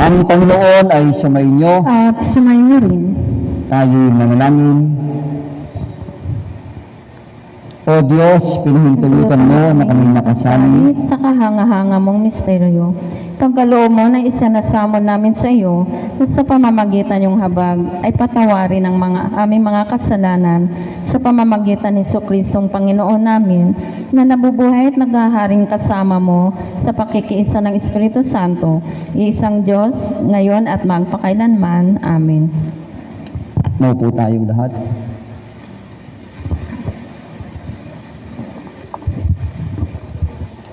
Ang Panginoon ay sumainyo. At sumayo rin. Tayo'y manalangin. O Diyos, pinahintulutan mo na kami nakasali. Sa kahanga-hanga mong misteryo, itong kaloob mo na isanasamo namin sa iyo na sa pamamagitan yung habag ay patawarin ang aming mga kasalanan sa pamamagitan ni Kristong Panginoon namin na nabubuhay at naghaharing kasama mo sa pakikiisa ng Espiritu Santo, iisang Diyos, ngayon at magpakailanman. Amen. Maupo tayong lahat.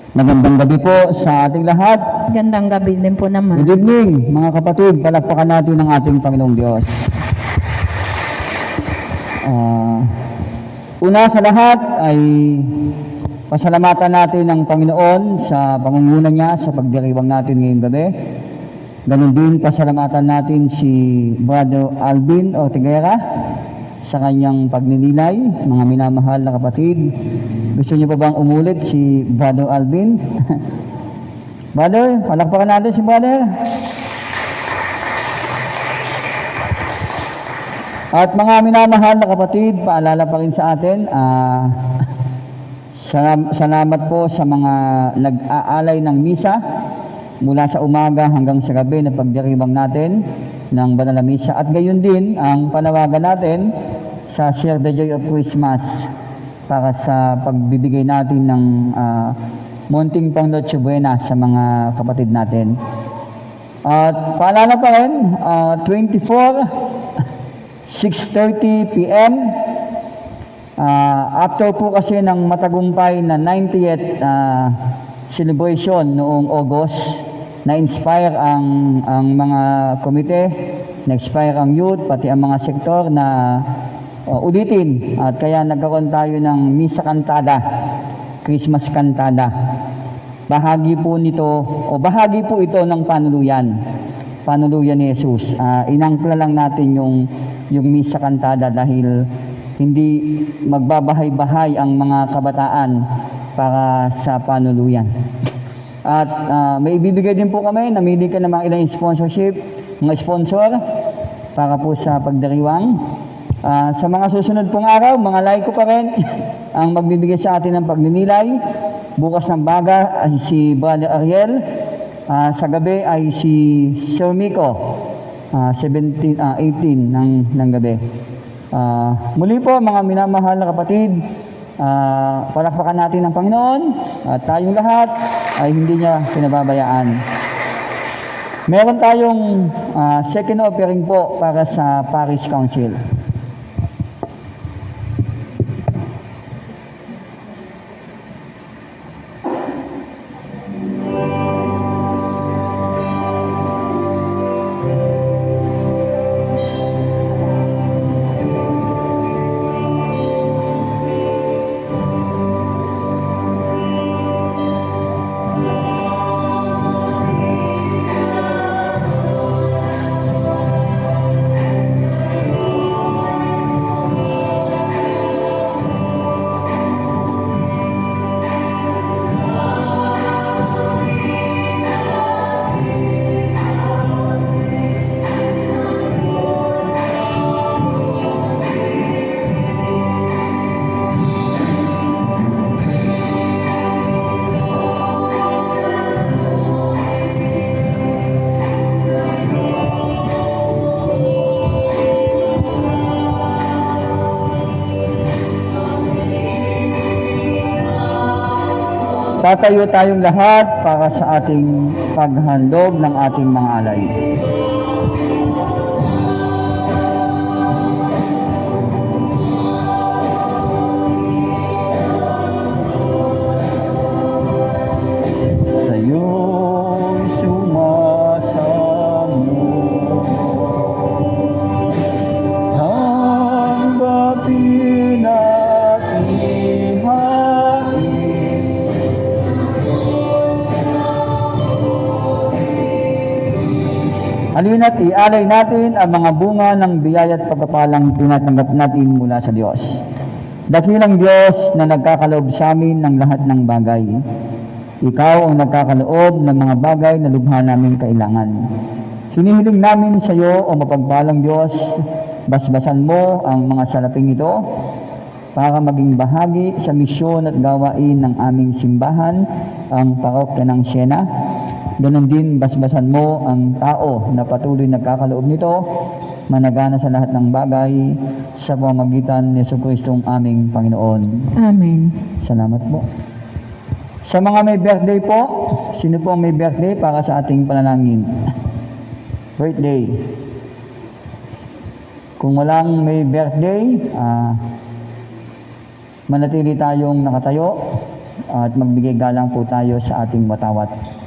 Magandang gabi po sa ating lahat. Gandang gabi din po naman. Good evening, mga kapatid. Palakpakan natin ang ating Panginoong Diyos. Una sa lahat ay pasalamatan natin ang Panginoon sa pangunguna niya sa pagdiriwang natin ngayong gabi. Ganun din pasalamatan natin si Brother Alvin Ortigera sa kanyang pagninilay. Mga minamahal na kapatid, gusto niyo pa bang umulit si Brother Alvin? Brother, palakpakan natin si Brother. At mga minamahal na kapatid, paalala pa rin sa atin, salamat po sa mga nag-aalay ng misa mula sa umaga hanggang sa gabi na pagdiriwang natin ng banal na misa. At gayon din ang panawagan natin sa Share the Joy of Christmas para sa pagbibigay natin ng munting pang Noche Buena sa mga kapatid natin. At paalala pa rin, 6:30 p.m. After po kasi ng matagumpay na 90th celebration noong August, na-inspire ang mga komite, na-inspire ang youth, pati ang mga sektor na ulitin. At kaya nagkaroon tayo ng misa kantada, Christmas kantada. Bahagi po ito ng panuluyan ni Jesus. Inangkla lang natin yung misa kantada dahil hindi magbabahay-bahay ang mga kabataan para sa panuluyan. At may ibibigay din po kami, namili ka ng mga ilang sponsorship, mga sponsor para po sa pagdiriwang. Sa mga susunod pong araw, mga laiko pa rin ang magbibigay sa atin ng pagninilay. Bukas ng baga ay si Brother Ariel. Sa gabi ay si Sir Miko, 18 ng gabi. Muli po mga minamahal na kapatid, palakpakan natin ang Panginoon at tayong lahat ay hindi niya pinababayaan. Meron tayong second offering po para sa Parish Council. Tatayo tayong lahat para sa ating paghandog ng ating mga alay. Sa'yo'y sumasamo, tanggapin at ihain Halina't ialay natin ang mga bunga ng biyaya at pagpapalang tinatanggap natin mula sa Diyos. Dakilang Diyos na nagkakaloob sa amin ng lahat ng bagay. Ikaw ang nagkakaloob ng mga bagay na lubha namin kailangan. Hinihiling namin sa iyo, o mapagpalang Diyos, basbasan mo ang mga salaping ito para maging bahagi sa misyon at gawain ng aming simbahan, ang parokya ng Siena. Ganon din, basbasan mo ang tao na patuloy nagkakaloob nito, managana sa lahat ng bagay sa pamamagitan ni Jesucristong aming Panginoon. Amen. Salamat po. Sa mga may birthday po, sino po ang may birthday para sa ating panalangin? Birthday. Kung walang may birthday, manatili tayong nakatayo at magbigay galang po tayo sa ating watawat.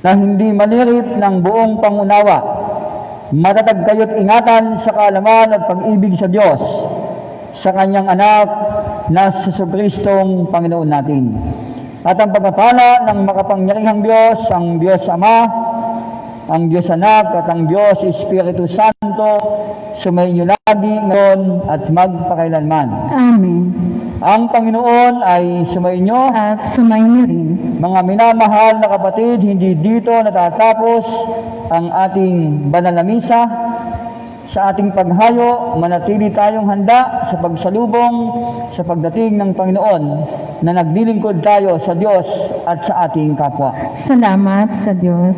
Na hindi malirit ng buong pangunawa, matatag kayo't ingatan sa kaalaman at pag-ibig sa Diyos, sa Kanyang anak na si Jesucristong Panginoon natin. At ang pagpapala ng makapangyarihang Diyos, ang Diyos Ama, ang Diyos Anak at ang Diyos Espiritu Santo, sumainyo lagi ngayon at magpakailanman. Amen. Ang Panginoon ay sumainyo. At sumainyo rin. Mga minamahal na kapatid, hindi dito natatapos ang ating banal na misa. Sa ating paghayo, manatili tayong handa sa pagsalubong sa pagdating ng Panginoon na naglilingkod tayo sa Diyos at sa ating kapwa. Salamat sa Diyos.